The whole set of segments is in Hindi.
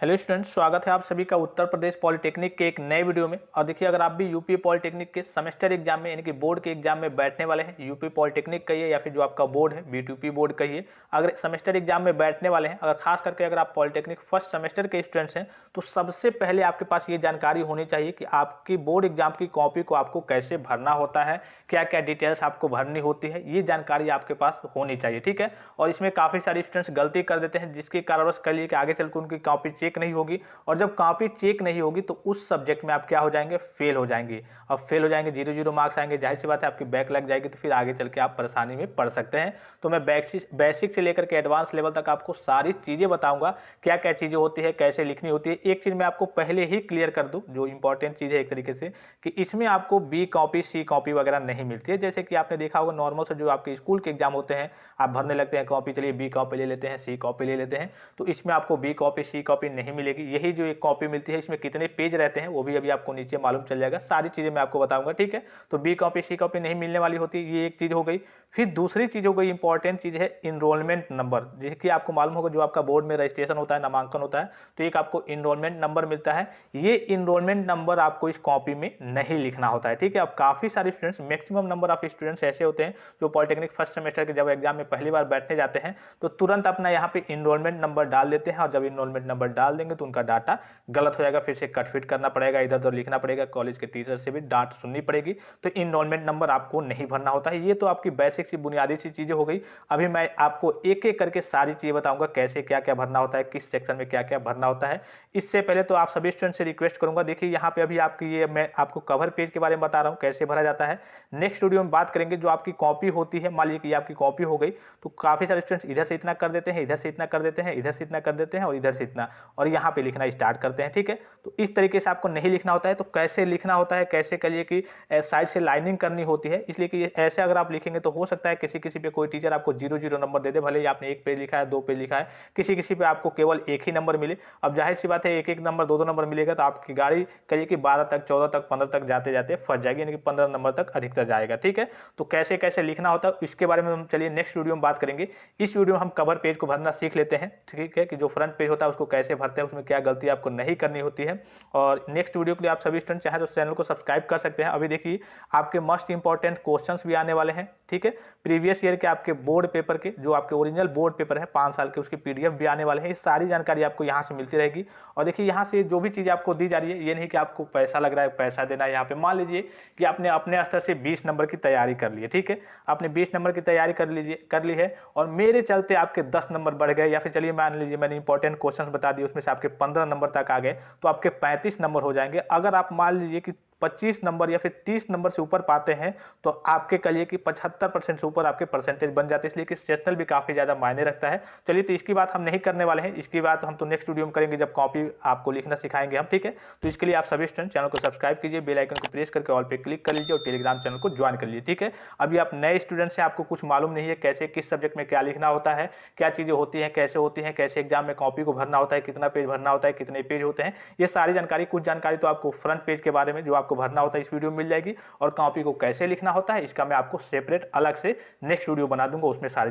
हेलो स्टूडेंट्स, स्वागत है आप सभी का उत्तर प्रदेश पॉलिटेक्निक के एक नए वीडियो में। और देखिए, अगर आप भी यूपी पॉलिटेक्निक के सेमेस्टर एग्जाम में यानी कि बोर्ड के एग्जाम में बैठने वाले हैं, यूपी पॉलिटेक्निक कहिए या फिर जो आपका बोर्ड है बीटीयूपी बोर्ड कहिए, अगर सेमेस्टर एग्जाम में बैठने वाले हैं, अगर खास करके अगर आप पॉलिटेक्निक फर्स्ट सेमेस्टर के स्टूडेंट्स हैं, तो सबसे पहले आपके पास ये जानकारी होनी चाहिए कि आपकी बोर्ड एग्जाम की कॉपी को आपको कैसे भरना होता है, क्या क्या डिटेल्स आपको भरनी होती है, ये जानकारी आपके पास होनी चाहिए। ठीक है। और इसमें काफ़ी सारे स्टूडेंट्स गलती कर देते हैं, जिसके कारणवश कह लिए कि आगे चलकर उनकी कॉपी चेक नहीं होगी, और जब कॉपी चेक नहीं होगी तो उस सब्जेक्ट में आप क्या हो जाएंगे, फेल हो जाएंगे। और फेल हो जाएंगे, 0 मार्क्स आएंगे, जाहिर सी बात है आपकी बैक लग जाएगी, तो फिर आगे चल के आप परेशानी में पड़ सकते हैं। तो मैं बेसिक से लेकर के एडवांस लेवल तक आपको सारी चीज़ें बताऊंगा, क्या क्या चीज़ें होती है, कैसे लिखनी होती है। एक चीज़ मैं आपको पहले ही क्लियर कर दूँ, जो इंपॉर्टेंट चीज़ है एक तरीके से, कि इसमें आपको बी कॉपी सी कॉपी वगैरह नहीं मिलती है। जैसे कि आपने देखा होगा नॉर्मल से जो आपके स्कूल के एग्जाम होते हैं, आप भरने लगते हैं कॉपी, चलिए बी कॉपी ले लेते हैं, सी कॉपी ले लेते हैं, तो इसमें आपको बी कॉपी सी कॉपी नहीं मिलेगी। यही जो एक कॉपी मिलती है, इसमें कितने पेज रहते हैं वो भी अभी आपको नीचे मालूम चल जाएगा, सारी चीज़ें मैं आपको बताऊंगा। ठीक है। तो बी कॉपी सी कॉपी नहीं मिलने वाली होती, ये एक चीज़ हो गई। फिर दूसरी चीज़ हो गई, इंपॉर्टेंट चीज़ है इनरोलमेंट नंबर, जिसकी आपको मालूम होगा जो आपका बोर्ड में रजिस्ट्रेशन होता है, नामांकन होता है, तो एक आपको इनरोलमेंट नंबर मिलता है। ये इनरोलमेंट नंबर आपको इस कॉपी में नहीं लिखना होता है। ठीक है। अब काफ़ी सारे students, maximum number of students ऐसे होते हैं जो पॉलिटेक्निक फर्स्ट सेमेस्टर के जब एग्जाम में पहली बार बैठने जाते हैं, तो तुरंत अपना यहाँ पे इनरोलमेंट नंबर डाल देते हैं, और जब इनरोलमेंट नंबर डाल देंगे तो उनका डाटा गलत हो जाएगा, फिर से कटफिट करना पड़ेगा, इधर उधर लिखना पड़ेगा, कॉलेज के टीचर से भी डांट सुननी पड़ेगी। तो इनरोलमेंट नंबर आपको नहीं भरना होता है। ये तो आपकी बेसिक सी बुनियादी सी चीज़ें हो गई। अभी मैं आपको एक एक करके सारी चीज़ें बताऊंगा, कैसे क्या क्या भरना होता है, किस सेक्शन में क्या क्या भरना होता है। इससे पहले तो आप सभी स्टूडेंट से रिक्वेस्ट करूंगा, देखिए यहाँ पे अभी आपकी ये मैं आपको कवर पेज के बारे में बता रहा हूँ कैसे भरा जाता है। नेक्स्ट वीडियो में बात करेंगे जो आपकी कॉपी होती है। मान लीजिए कि आपकी कॉपी हो गई, तो काफ़ी सारे स्टूडेंट्स इधर से इतना कर देते हैं, इधर से इतना कर देते हैं, इधर से इतना कर देते हैं, और इधर से इतना, और यहाँ पे लिखना स्टार्ट करते हैं। ठीक है। तो इस तरीके से आपको नहीं लिखना होता है। तो कैसे लिखना होता है, कैसे करिए कि साइड से लाइनिंग करनी होती है, इसलिए कि ऐसे अगर आप लिखेंगे तो हो सकता है किसी किसी पे कोई टीचर आपको 0 नंबर दे दे, भले ही आपने एक पेज लिखा है, 2 पेज लिखा है, किसी किसी पे आपको केवल एक ही नंबर मिले। अब जाहिर सी बात है एक एक नंबर 2 नंबर मिलेगा तो आपकी गाड़ी कहिए कि 12 तक 14 तक 15 तक जाते जाते फंस जाएगी, यानी कि 15 नंबर तक अधिकतर जाएगा। ठीक है। तो कैसे कैसे लिखना होता है इसके बारे में हम चलिए नेक्स्ट वीडियो में बात करेंगे। इस वीडियो में हम कवर पेज को भरना सीख लेते हैं। ठीक है। कि जो फ्रंट पेज होता है उसको कैसे भरते हैं, उसमें क्या गलती आपको नहीं करनी होती है। और नेक्स्ट वीडियो के लिए आप सभी स्टूडेंट चाहे तो चैनल को सब्सक्राइब कर सकते हैं। अभी देखिए आपके मोस्ट इंपॉर्टेंट क्वेश्चंस भी आने वाले हैं। ठीक है। प्रीवियस ईयर के आपके बोर्ड पेपर के, जो आपके ओरिजिनल बोर्ड पेपर है 5 साल के, उसके पीडीएफ भी आने वाले हैं। ये सारी जानकारी आपको यहाँ से मिलती रहेगी। और देखिए यहाँ से जो भी चीज़ आपको दी जा रही है, ये नहीं कि आपको पैसा लग रहा है, पैसा देना है। यहाँ पे मान लीजिए कि आपने अपने स्तर से 20 नंबर की तैयारी कर ली है। ठीक है। आपने 20 नंबर की तैयारी कर ली है, और मेरे चलते आपके 10 नंबर बढ़ गए, या फिर चलिए मान लीजिए मैंने इंपॉर्टेंट क्वेश्चंस बता दिए, उसमें से आपके 15 नंबर तक आ गए, तो आपके 35 नंबर हो जाएंगे। अगर आप मान लीजिए कि 25 नंबर या फिर 30 नंबर से ऊपर पाते हैं, तो आपके कहिए कि 75% से ऊपर आपके परसेंटेज बन जाते हैं। इसलिए कि सेशनल भी काफ़ी ज़्यादा मायने रखता है। चलिए, तो इसकी बात हम नहीं करने वाले हैं, इसकी बात हम तो नेक्स्ट वीडियो में करेंगे जब कॉपी आपको लिखना सिखाएंगे हम। ठीक है। तो इसके लिए आप सभी स्टूडेंट चैनल को सब्सक्राइब कीजिए, बेल आइकन को प्रेस करके ऑल पे क्लिक कर लीजिए, और टेलीग्राम चैनल को ज्वाइन कर लीजिए। ठीक है। अभी आप नए स्टूडेंट्स हैं, आपको कुछ मालूम नहीं है कैसे किस सब्जेक्ट में क्या लिखना होता है, क्या चीज़ें होती हैं, कैसे होती हैं, कैसे एग्जाम में कॉपी को भरना होता है, कितना पेज भरना होता है, कितने पेज होते हैं, ये सारी जानकारी, कुछ जानकारी तो आपको फ्रंट पेज के बारे में जो आपको भरना होता है इस वीडियो मिल जाएगी, और कॉपी को कैसे लिखना होता है इसका मैं आपको सेपरेट अलग से नेक्स्ट वीडियो बना दूंगा, उसमें सारी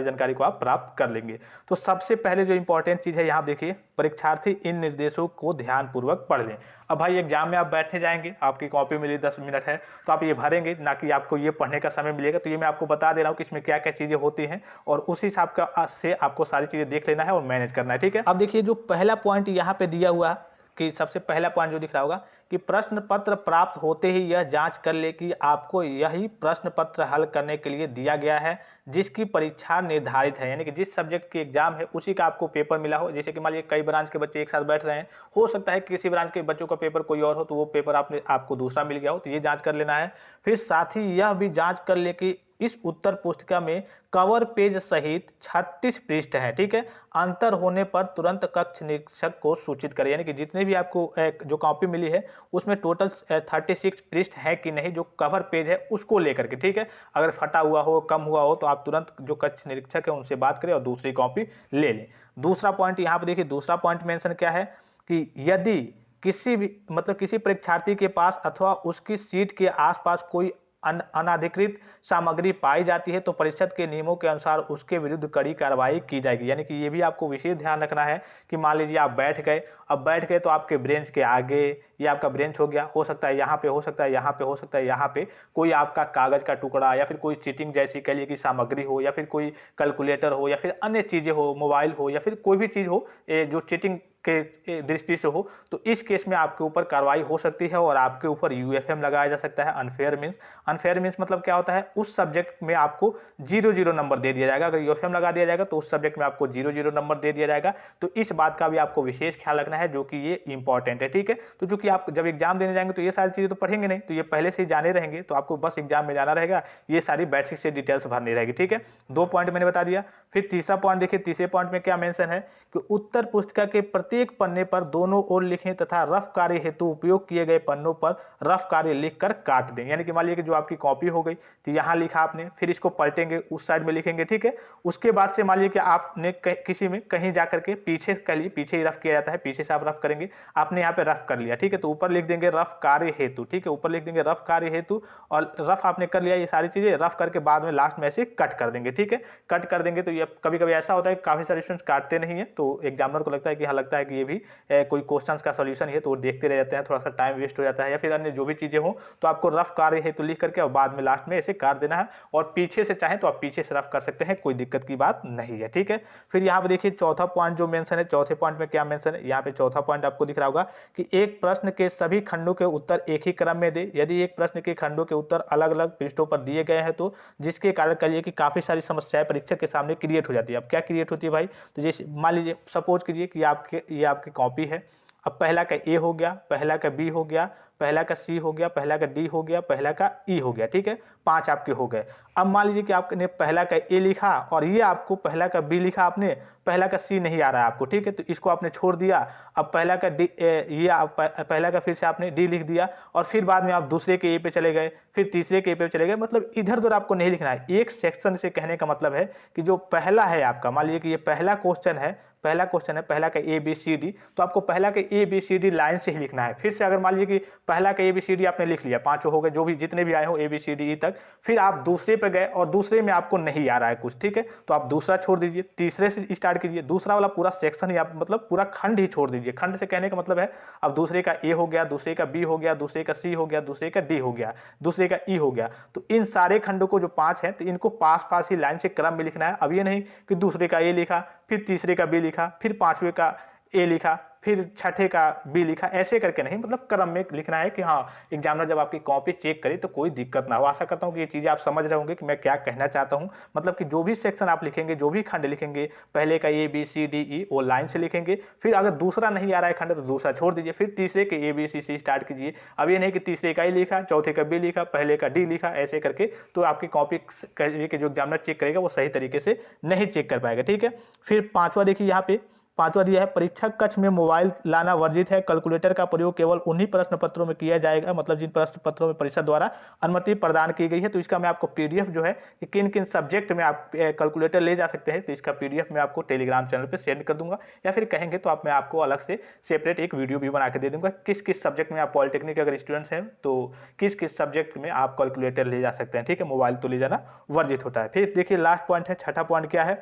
जानकारी को आप प्राप्त कर लेंगे। तो सबसे पहले जो इंपॉर्टेंट चीज है, यहाँ देखिए, परीक्षार्थी इन निर्देशों को ध्यानपूर्वक पढ़ लें। अब भाई एग्जाम में आप बैठने जाएंगे, आपकी कॉपी मिली 10 मिनट है, तो आप ये भरेंगे, ना कि आपको ये पढ़ने का समय मिलेगा। तो ये मैं आपको बता दे रहा हूँ कि इसमें क्या क्या चीजें होती हैं, और उस हिसाब का से आपको सारी चीजें देख लेना है और मैनेज करना है। ठीक है। अब देखिए जो पहला पॉइंट यहाँ पे दिया हुआ है, कि सबसे पहला पॉइंट जो दिख रहा होगा कि प्रश्न पत्र प्राप्त होते ही यह जांच कर ले कि आपको यही प्रश्न पत्र हल करने के लिए दिया गया है जिसकी परीक्षा निर्धारित है, यानी कि जिस सब्जेक्ट की एग्जाम है उसी का आपको पेपर मिला हो। जैसे कि मान लीजिए कई ब्रांच के बच्चे एक साथ बैठ रहे हैं, हो सकता है कि किसी ब्रांच के बच्चों का पेपर कोई और हो, तो वो पेपर आपको दूसरा मिल गया हो, तो ये जांच कर लेना है। फिर साथ ही यह भी जांच कर ले कि इस उत्तर पुस्तिका में कवर पेज सहित 36 पृष्ठ हैं। ठीक है। अंतर होने पर तुरंत कक्ष निरीक्षक को सूचित करें, यानी कि जितने भी आपको जो कॉपी मिली है उसमें टोटल 36 पृष्ठ है कि नहीं, जो कवर पेज है उसको लेकर के। ठीक है। अगर फटा हुआ हो, कम हुआ हो, तो आप तुरंत जो कक्ष निरीक्षक है उनसे बात करें और दूसरी कॉपी ले लें। दूसरा पॉइंट यहाँ पर देखिए, दूसरा पॉइंट मेंशन क्या है कि यदि किसी भी किसी परीक्षार्थी के पास अथवा उसकी सीट के आसपास कोई अनाधिकृत सामग्री पाई जाती है तो परिषद के नियमों के अनुसार उसके विरुद्ध कड़ी कार्रवाई की जाएगी। यानी कि ये भी आपको विशेष ध्यान रखना है कि मान लीजिए आप बैठ गए, अब बैठ गए तो आपके ब्रेंच के आगे, ये आपका ब्रेंच हो गया, हो सकता है यहाँ पे, हो सकता है यहाँ पे, हो सकता है यहाँ पे कोई आपका कागज का टुकड़ा या फिर कोई चीटिंग जैसी कह लिए कि सामग्री हो, या फिर कोई कैलकुलेटर हो, या फिर अन्य चीजें हो, मोबाइल हो, या फिर कोई भी चीज हो जो चीटिंग के दृष्टि से हो, तो इस केस में आपके ऊपर कार्रवाई हो सकती है और आपके ऊपर यूएफएम लगाया जा सकता है। अनफेयर मीन्स मतलब क्या होता है, उस सब्जेक्ट में आपको 0-0 नंबर दे दिया जाएगा। अगर यूएफएम लगा दिया जाएगा तो उस सब्जेक्ट में आपको 0-0 नंबर दे दिया जाएगा। तो इस बात का भी आपको विशेष ख्याल रखना है, जो कि ये इंपॉर्टेंट है, ठीक है। तो चूंकि आप जब एग्जाम देने जाएंगे तो ये सारी चीजें तो पढ़ेंगे नहीं, तो ये पहले से ही जाने रहेंगे, तो आपको बस एग्जाम में जाना रहेगा, ये सारी बेसिक से डिटेल्स भरनी रहेगी, ठीक है। 2 पॉइंट मैंने बता दिया। फिर तीसरा पॉइंट देखिए, तीसरे पॉइंट में क्या मेंशन है कि उत्तर पुस्तिका के प्रत्येक पन्ने पर दोनों ओर लिखें तथा रफ कार्य हेतु उपयोग किए गए पन्नों पर रफ कार्य लिखकर काट दें। यानी कि मान लीजिए कि जो आपकी कॉपी हो गई तो यहाँ लिखा आपने, फिर इसको पलटेंगे, उस साइड में लिखेंगे, ठीक है। उसके बाद से मान लीजिए कि आपने किसी में कहीं जाकर के पीछे कर लिए, पीछे ही रफ किया जाता है, पीछे से आप रफ करेंगे, आपने यहाँ पे रफ कर लिया, ठीक है, तो ऊपर लिख देंगे रफ कार्य हेतु, ठीक है, ऊपर लिख देंगे रफ कार्य हेतु, और रफ आपने कर लिया, ये सारी चीजें रफ करके बाद में लास्ट में ऐसे कट कर देंगे, ठीक है। कट कर देंगे तो ये कभी कभी ऐसा होता है काफी सारे स्टूडेंट्स काटते नहीं है, तो एग्जामिनर को लगता है कि हाँ, लगता है कि ये भी कोई क्वेश्चंस का सॉल्यूशन है, तो वो देखते रह जाते हैं, थोड़ा सा टाइम वेस्ट हो जाता है, या फिर अन्य जो भी चीजें हो, तो आपको रफ कार्य हेतु लिख करके और बाद में लास्ट में ऐसे काट देना है, और पीछे से चाहें तो आप पीछे से रफ कर सकते हैं, कोई दिक्कत की बात नहीं है, ठीक है। फिर यहाँ पे देखिए चौथा पॉइंट जो मेंशन है, चौथे पॉइंट में क्या मेंशन है, यहाँ पे चौथा पॉइंट आपको दिख रहा होगा कि एक प्रश्न के सभी खंडों के उत्तर एक ही क्रम में दे। यदि एक प्रश्न के खंडों के उत्तर अलग अलग पृष्ठों पर दिए गए हैं तो जिसके कारण कहिए कि काफी सारी समस्याएं परीक्षक के सामने क्रिएट हो जाती है। अब क्या क्रिएट होती है भाई, तो जैसे मान लीजिए सपोज कीजिए कि ये आपकी कॉपी है, अब पहला का ए हो गया, पहला का बी हो गया, पहला का सी हो गया, पहला का डी हो गया, पहला का ई हो गया, ठीक है, 5 आपके हो गए। अब मान लीजिए कि आपने पहला का ए लिखा और ये आपको पहला का बी लिखा, आपने पहला का सी नहीं आ रहा है आपको, ठीक है, तो इसको आपने छोड़ दिया। अब पहला का डी, ये पहला का फिर से आपने डी लिख दिया, और फिर बाद में आप दूसरे के ए पे चले गए, फिर तीसरे के ए पे चले गए, मतलब इधर उधर आपको नहीं लिखना है। एक सेक्शन से कहने का मतलब है कि जो पहला है आपका, मान लीजिए कि ये पहला क्वेश्चन है, पहला का ए बी सी डी, तो आपको पहला का A B C D line से ही लिखना है। फिर से अगर मान लीजिए कि पहला का ए बी सी डी आपने लिख लिया, 5 हो गए, जो भी जितने भी आए हो ए बी सी डी ई तक, फिर आप दूसरे पे गए और दूसरे में आपको नहीं आ रहा है कुछ, ठीक है, तो आप दूसरा छोड़ दीजिए, तीसरे से स्टार्ट कीजिए, दूसरा वाला पूरा सेक्शन ही आप मतलब पूरा खंड ही छोड़ दीजिए। खंड से कहने का मतलब है अब दूसरे का ए हो गया, दूसरे का बी हो गया, दूसरे का सी हो गया, दूसरे का डी हो गया, दूसरे का ई हो गया, तो इन सारे खंडों को जो 5 है तो इनको पास पास ही लाइन से क्रम में लिखना है। अब ये नहीं कि दूसरे का ए लिखा, फिर तीसरे का बी लिखा, फिर 5वें का ए लिखा, फिर छठे का बी लिखा, ऐसे करके नहीं, मतलब क्रम में लिखना है कि हाँ, एग्जामिनर जब आपकी कॉपी चेक करे तो कोई दिक्कत ना हो। आशा करता हूँ कि ये चीज़ें आप समझ रहे होंगे कि मैं क्या कहना चाहता हूँ। मतलब कि जो भी सेक्शन आप लिखेंगे, जो भी खंड लिखेंगे, पहले का A B C D E वो लाइन से लिखेंगे, फिर अगर दूसरा नहीं आ रहा है खंड तो दूसरा छोड़ दीजिए, फिर तीसरे के ए बी सी सी स्टार्ट कीजिए। अब ये नहीं कि तीसरे का ए लिखा, चौथे का बी लिखा, पहले का डी लिखा, ऐसे करके तो आपकी कॉपी के जो एग्जामिनर चेक करेगा वो सही तरीके से नहीं चेक कर पाएगा, ठीक है। फिर 5वां देखिए, यहाँ पे 5वां दिया है परीक्षा कक्ष में मोबाइल लाना वर्जित है। कैलकुलेटर का प्रयोग केवल उन्हीं प्रश्न पत्रों में किया जाएगा, मतलब जिन प्रश्न पत्रों में परिषद द्वारा अनुमति प्रदान की गई है। तो इसका मैं आपको पीडीएफ जो है कि किन किन सब्जेक्ट में आप कैलकुलेटर ले जा सकते हैं, तो इसका पीडीएफ मैं आपको टेलीग्राम चैनल पर सेंड कर दूंगा, या फिर कहेंगे तो मैं आपको अलग से सेपरेट एक वीडियो भी बना के दे दूंगा किस किस सब्जेक्ट में आप पॉलिटेक्निक अगर स्टूडेंट्स हैं तो किस किस सब्जेक्ट में आप कैलकुलेटर ले जा सकते हैं, ठीक है। मोबाइल तो ले जाना वर्जित होता है। फिर देखिए लास्ट पॉइंट है, छठा पॉइंट क्या है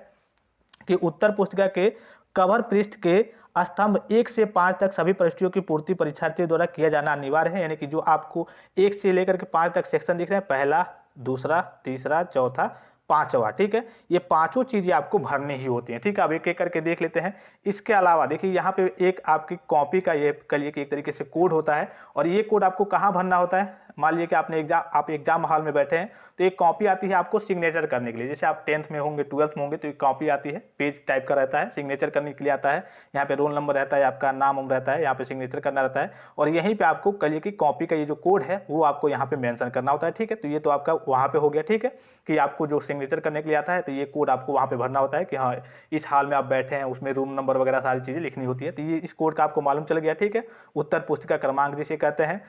कि उत्तर पुस्तिका के कवर पृष्ठ के स्तंभ 1 से 5 तक सभी प्रश्नों की पूर्ति परीक्षार्थियों द्वारा किया जाना अनिवार्य है। यानी कि जो आपको 1 से लेकर के 5 तक सेक्शन दिख रहे हैं, पहला, दूसरा, तीसरा, चौथा, 5वां, ठीक है, ये 5 चीजें आपको भरनी ही होती हैं, ठीक है। अब एक एक करके देख लेते हैं। इसके अलावा देखिए यहाँ पे एक आपकी कॉपी का ये कहिए कि एक तरीके से कोड होता है, और ये कोड आपको कहाँ भरना होता है। मान लीजिए कि आप एग्जाम हॉल में बैठे हैं तो एक कॉपी आती है आपको सिग्नेचर करने के लिए, जैसे आप 10th में होंगे, 12th में होंगे तो एक कॉपी आती है, पेज टाइप का रहता है, सिग्नेचर करने के लिए आता है। यहाँ पे रोल नंबर रहता है, आपका नाम रहता है, यहाँ पे सिग्नेचर करना रहता है, और यहीं पे आपको कहिए कि कॉपी का ये जो कोड है वो आपको यहाँ पे मेंशन करना होता है, ठीक है। तो ये तो आपका वहाँ पे हो गया, ठीक है, कि आपको जो सिग्नेचर करने के लिए आता है तो ये कोड आपको वहाँ पे भरना होता है कि हाँ इस हाल में आप बैठे हैं, उसमें रूम नंबर वगैरह सारी चीज़ें लिखनी होती है। तो ये इस कोड का आपको मालूम चल गया, ठीक है। उत्तर पुस्तिका क्रमांक जिसे कहते हैं।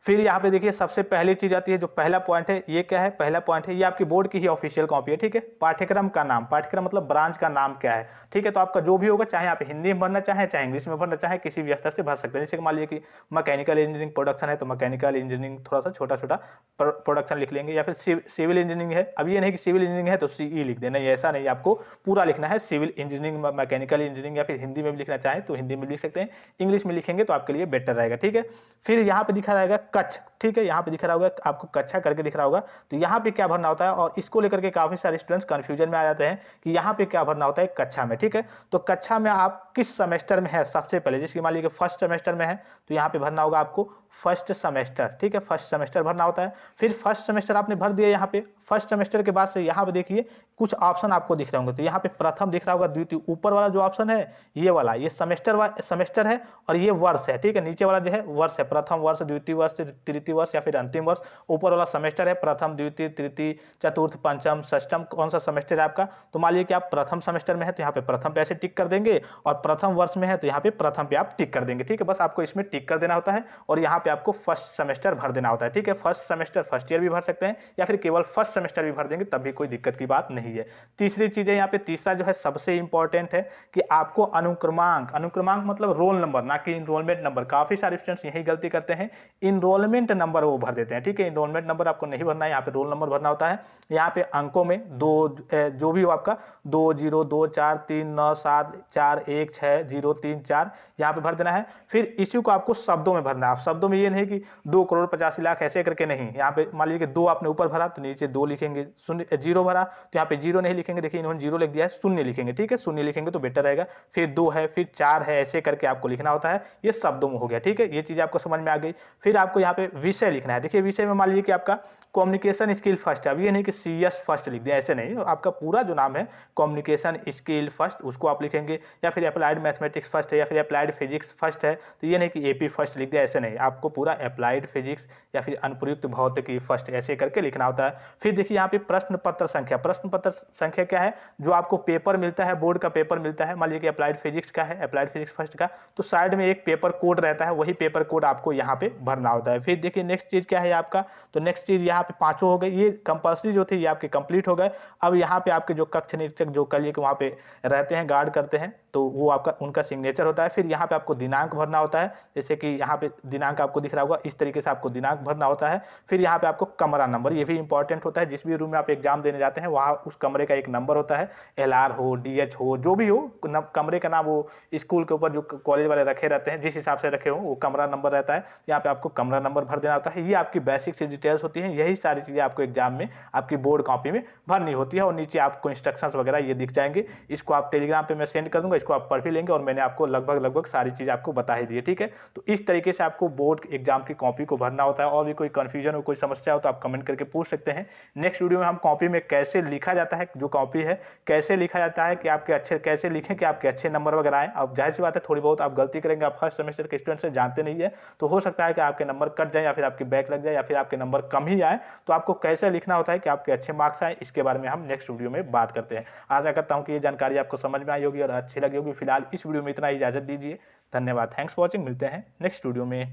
फिर यहाँ पे देखिए सबसे पहली चीज आती है, जो पहला पॉइंट है ये क्या है, पहला पॉइंट है ये आपकी बोर्ड की ही ऑफिशियल कॉपी है, ठीक है। पाठ्यक्रम का नाम, पाठ्यक्रम मतलब ब्रांच का नाम क्या है, ठीक है। तो आपका जो भी होगा, चाहे आप हिंदी में भरना चाहे, चाहे इंग्लिश में भरना चाहे, किसी भी स्तर से भर सकते हैं। जैसे मान लीजिए कि मैकेनिकल इंजीनियरिंग प्रोडक्शन है तो मैकेनिकल इंजीनियरिंग थोड़ा सा छोटा छोटा प्रोडक्शन लिख लेंगे, या फिर सिविल इंजीनियरिंग है, अब ये नहीं कि सिविल इंजीनियरिंग है तो सीई लिख देना, ऐसा नहीं, आपको पूरा लिखना है। सिविल इंजीनियरिंग, मैकेनिकल इंजीनियरिंग, या फिर हिंदी में भी लिखना चाहें तो हिंदी में लिख सकते हैं, इंग्लिश में लिखेंगे तो आपके लिए बेटर रहेगा, ठीक है। फिर यहाँ पे दिखा रहेगा कक्ष, ठीक है, यहाँ पे दिख रहा होगा आपको कक्षा करके दिख रहा होगा, तो यहाँ पे क्या भरना होता है, और इसको लेकर के काफी सारे स्टूडेंट्स कंफ्यूजन में आ जाते हैं कि यहाँ पे क्या भरना होता है कक्षा में, ठीक है। तो कक्षा में आप किस सेमेस्टर में है, सबसे पहले जैसे मान लीजिए फर्स्ट सेमेस्टर में है तो यहाँ पे भरना होगा आपको फर्स्ट सेमेस्टर, ठीक है, फर्स्ट सेमेस्टर भरना होता है। फिर फर्स्ट सेमेस्टर आपने भर दिया यहाँ पे, फर्स्ट सेमेस्टर के बाद से यहाँ पे देखिए कुछ ऑप्शन आपको दिख रहे होंगे, तो यहाँ पे प्रथम दिख रहा होगा, द्वितीय, ऊपर वाला जो ऑप्शन है ये वाला, ये सेमेस्टर है, और ये वर्ष है, ठीक है। नीचे वाला जो है वर्ष है, प्रथम वर्ष, द्वितीय वर्ष, तृतीय वर्ष या फिर अंतिम वर्ष। ऊपर वाला सेमेस्टर है, प्रथम, द्वितीय, तृतीय, चतुर्थ, पंचम, षष्टम, कौन सा सेमेस्टर है आपका। तो मान लीजिए कि आप प्रथम सेमेस्टर में है तो यहाँ पे प्रथम पे ऐसे टिक कर देंगे, और प्रथम वर्ष में है तो यहाँ पे प्रथम पे आप टिक कर देंगे, ठीक है। बस आपको इसमें टिक कर देना होता है, और यहाँ पे आपको फर्स्ट सेमेस्टर भर देना होता है, ठीक है। फर्स्ट सेमेस्टर फर्स्ट ईयर भी भर सकते हैं, या फिर केवल फर्स्ट सेमेस्टर भी भर देंगे तब भी कोई दिक्कत की बात नहीं है। तीसरी चीज है यहाँ पे, तीसरा जो है सबसे इंपॉर्टेंट है कि आपको अनुक्रमांक, अनुक्रमांक मतलब रोल नंबर, ना कि इनरोलमेंट नंबर। काफी सारे स्टूडेंट्स यही गलती करते हैं, इनरोलमेंट नंबर वो भर देते हैं, ठीक है। इनरोलमेंट नंबर आपको नहीं भरना है, यहाँ पे रोल नंबर भरना होता है। यहाँ पे अंकों में दो, जो भी हो आपका 2 0 2 4 3 9 7 4 1 6 0 3 4 यहाँ पे भर देना है। फिर इसी को आपको शब्दों में भरना है। आप शब्दों में ये नहीं कि 2 करोड़ 85 लाख ऐसे करके नहीं, यहाँ पे मान लीजिए कि 2 आपने ऊपर भरा तो नीचे 2 लिखेंगे, शून्य, 0 भरा तो यहाँ पे 0 नहीं लिखेंगे, देखिए इन्होंने 0 लिख दिया है, शून्य लिखेंगे, ठीक है, शून्य लिखेंगे तो बेटर रहेगा। फिर 2 है, फिर 4 है, ऐसे करके आपको लिखना होता है, ये शब्दों में हो गया, ठीक है। ये चीज आपको समझ में आ गई। फिर आपको यहाँ पे विषय लिखना है। देखिए विषय में मान लीजिए कि आपका कम्युनिकेशन स्किल फर्स्ट है, अब ये नहीं कि CS फर्स्ट लिख दिया, ऐसे नहीं, आपका पूरा जो नाम है कम्युनिकेशन स्किल फर्स्ट उसको आप लिखेंगे, या फिर अप्लाइड मैथमेटिक्स फर्स्ट है, या फिर अप्लाइड फिजिक्स फर्स्ट है, तो ये नहीं कि AP फर्स्ट लिख दिया, ऐसे नहीं, आपको पूरा अप्लाइड फिजिक्स या फिर अनुप्रयुक्त भौतिकी फर्स्ट ऐसे करके लिखना होता है। फिर देखिए यहाँ पे प्रश्न पत्र संख्या, प्रश्न पत्र संख्या क्या है, जो आपको पेपर मिलता है, बोर्ड का पेपर मिलता है, मान लीजिए कि अप्लाइड फिजिक्स का है, अप्लाइड फिजिक्स फर्स्ट का, तो साइड में एक पेपर कोड रहता है, वही पेपर कोड आपको यहाँ पे भरना होता है। फिर देखिए नेक्स्ट चीज क्या है आपका, तो नेक्स्ट चीज यहाँ पे पांचों हो गए, ये कंपल्सरी जो थे ये आपके कंप्लीट हो गए। अब यहाँ पे आपके जो कक्ष निरीक्षक जो कल के वहाँ पे रहते हैं, गार्ड करते हैं, तो वो आपका उनका सिग्नेचर होता है। फिर यहाँ पे आपको दिनांक भरना होता है, जैसे कि यहाँ पे दिनांक आपको दिख रहा होगा, इस तरीके से आपको दिनांक भरना होता है। फिर यहाँ पे आपको कमरा नंबर, ये भी इंपॉर्टेंट होता है, जिस भी रूम में आप एग्जाम देने जाते हैं वहाँ उस कमरे का एक नंबर होता है, LR हो, DH हो, जो भी हो, कमरे का नाम वो स्कूल के ऊपर जो कॉलेज वाले रखे रहते हैं जिस हिसाब से रखे हो वो कमरा नंबर रहता है, यहाँ पे आपको कमरा नंबर भर देना होता है। ये आपकी बेसिक सी डिटेल्स होती हैं, यही सारी चीजें आपको एग्जाम में आपकी बोर्ड कॉपी में भरनी होती है, और नीचे आपको इंस्ट्रक्शंस वगैरह ये दिख जाएंगे। इसको आप टेलीग्राम पे मैं सेंड कर दूंगा, इसको आप पढ़ भी लेंगे, और मैंने आपको लगभग सारी चीज़ आपको बता ही दी है, ठीक है। तो इस तरीके से आपको बोर्ड एग्जाम की कॉपी को भरना होता है। और भी कोई कंफ्यूजन हो, कोई समस्या हो तो आप कमेंट करके पूछ सकते हैं। नेक्स्ट वीडियो में हम कॉपी में कैसे लिखा जाता है, जो कॉपी है कैसे लिखा जाता है कि आपके अच्छे, कैसे लिखें कि आपके अच्छे नंबर वगैरह आए। अब जाहिर सी बात है थोड़ी बहुत आप गलती करेंगे, आप फर्स्ट सेमेस्टर के स्टूडेंट से जानते नहीं है, तो हो सकता है कि आपके नंबर कट जाए, या फिर आपकी बैक लग जाए, या फिर आपके नंबर कम ही आए। तो आपको कैसे लिखना होता है कि आपके अच्छे मार्क्स आए, इसके बारे में हम नेक्स्ट वीडियो में बात करते हैं। आशा करता हूं कि ये जानकारी आपको समझ में आई होगी और अच्छी लगी होगी। फिलहाल इस वीडियो में इतना ही, इजाजत दीजिए, धन्यवाद, थैंक्स फॉर वॉचिंग, मिलते हैं नेक्स्ट वीडियो में।